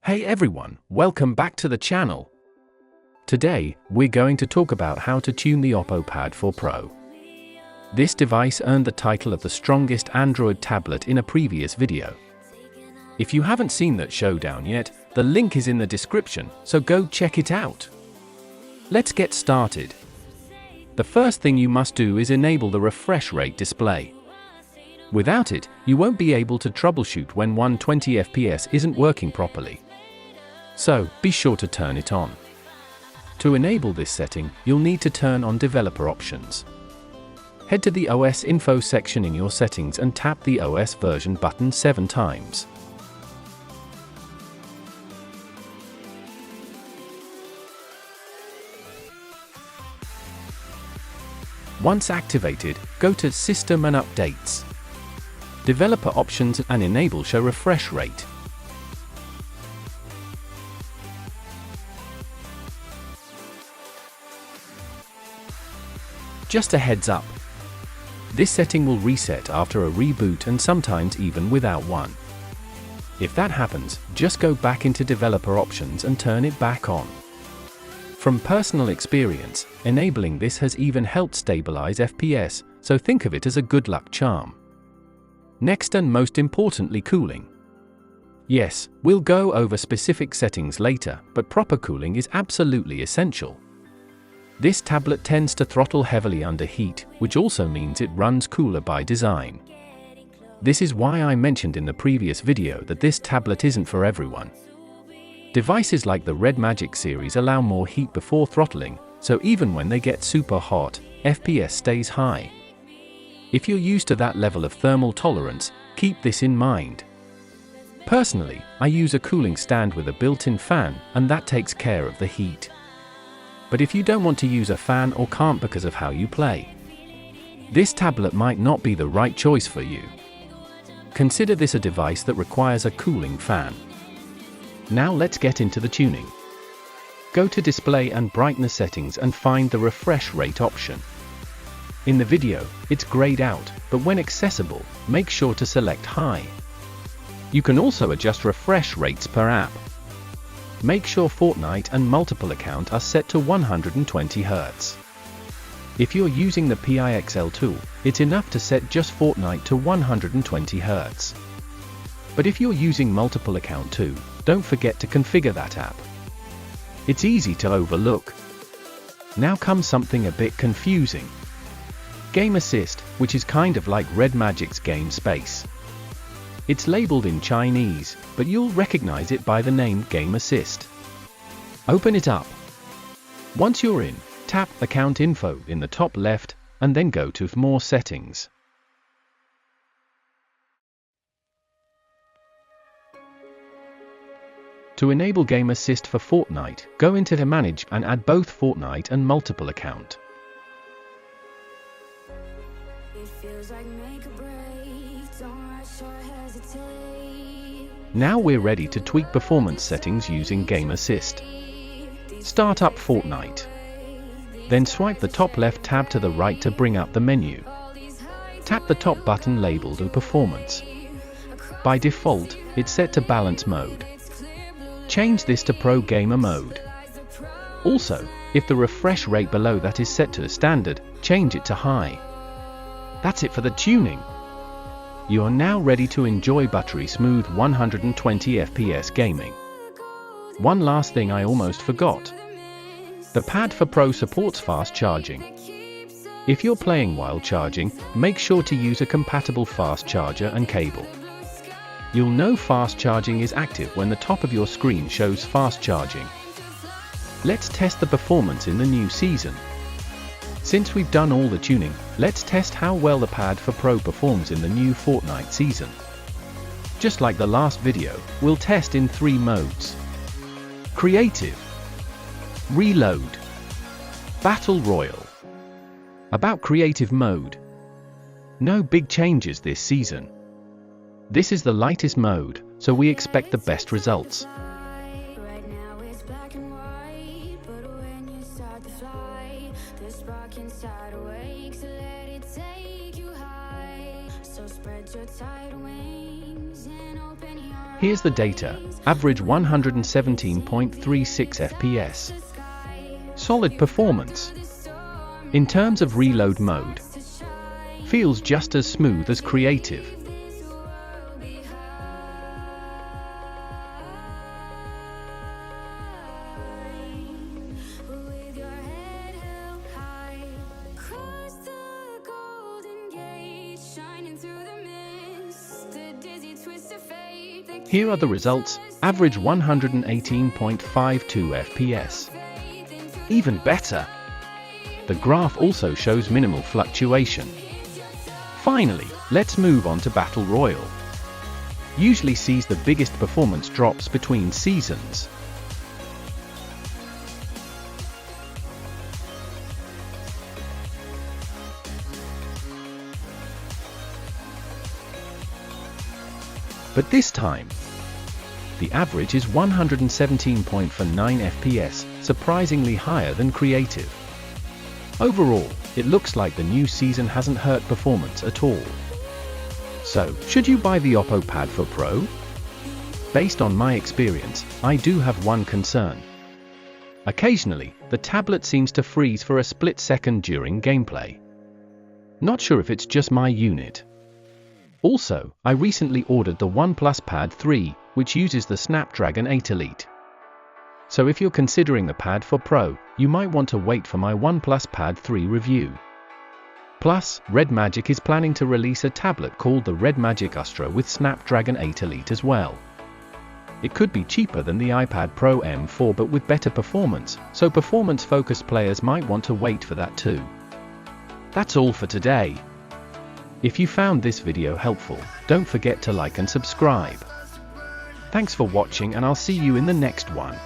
Hey everyone, welcome back to the channel. Today, we're going to talk about how to tune the Oppo Pad4 Pro. This device earned the title of the strongest Android tablet in a previous video. If you haven't seen that showdown yet, the link is in the description, so go check it out. Let's get started. The first thing you must do is enable the refresh rate display. Without it, you won't be able to troubleshoot when 120 FPS isn't working properly. So, be sure to turn it on. To enable this setting, you'll need to turn on developer options. Head to the OS info section in your settings and tap the OS version button 7 times. Once activated, go to System and Updates. Developer options and enable show refresh rate. Just a heads up. This setting will reset after a reboot and sometimes even without one. If that happens, just go back into developer options and turn it back on. From personal experience, enabling this has even helped stabilize FPS, so think of it as a good luck charm. Next and most importantly, cooling. Yes, we'll go over specific settings later, but proper cooling is absolutely essential. This tablet tends to throttle heavily under heat, which also means it runs cooler by design. This is why I mentioned in the previous video that this tablet isn't for everyone. Devices like the Redmagic series allow more heat before throttling, so even when they get super hot, FPS stays high. If you're used to that level of thermal tolerance, keep this in mind. Personally, I use a cooling stand with a built-in fan, and that takes care of the heat. But if you don't want to use a fan or can't because of how you play, this tablet might not be the right choice for you. Consider this a device that requires a cooling fan. Now let's get into the tuning. Go to Display and Brightness settings and find the refresh rate option. In the video, it's grayed out, but when accessible, make sure to select High. You can also adjust refresh rates per app. Make sure Fortnite and multiple account are set to 120 Hz. If you're using the PIXL tool, it's enough to set just Fortnite to 120 Hz. But if you're using multiple account too, don't forget to configure that app. It's easy to overlook. Now comes something a bit confusing. Game Assist, which is kind of like Redmagic's Game Space. It's labeled in Chinese, but you'll recognize it by the name Game Assist. Open it up. Once you're in, tap Account Info in the top left, and then go to More Settings. To enable Game Assist for Fortnite, go into the Manage and add both Fortnite and multiple account. Now we're ready to tweak performance settings using Game Assist. Start up Fortnite. Then swipe the top left tab to the right to bring up the menu. Tap the top button labeled Performance. By default, it's set to Balance mode. Change this to Pro Gamer mode. Also, if the refresh rate below that is set to Standard, change it to High. That's it for the tuning. You are now ready to enjoy buttery smooth 120 FPS gaming. One last thing I almost forgot. The Pad4 Pro supports fast charging. If you're playing while charging, make sure to use a compatible fast charger and cable. You'll know fast charging is active when the top of your screen shows fast charging. Let's test the performance in the new season. Since we've done all the tuning, let's test how well the Pad4 Pro performs in the new Fortnite season. Just like the last video, we'll test in 3 modes. Creative, Reload, Battle Royale. About Creative mode. No big changes this season. This is the lightest mode, so we expect the best results. Here's the data, average 117.36 FPS. Solid performance. In terms of reload mode, feels just as smooth as Creative. Here are the results, average 118.52 FPS. Even better! The graph also shows minimal fluctuation. Finally, let's move on to Battle Royale. Usually sees the biggest performance drops between seasons. But this time, the average is 117.49 FPS, surprisingly higher than Creative. Overall, it looks like the new season hasn't hurt performance at all. So, should you buy the Oppo Pad4 Pro? Based on my experience, I do have one concern. Occasionally, the tablet seems to freeze for a split second during gameplay. Not sure if it's just my unit. Also, I recently ordered the OnePlus Pad 3, which uses the Snapdragon 8 Elite. So if you're considering the Pad4 Pro, you might want to wait for my OnePlus Pad 3 review. Plus, Redmagic is planning to release a tablet called the Redmagic Astra with Snapdragon 8 Elite as well. It could be cheaper than the iPad Pro M4 but with better performance, so performance-focused players might want to wait for that too. That's all for today. If you found this video helpful, don't forget to like and subscribe. Thanks for watching and I'll see you in the next one.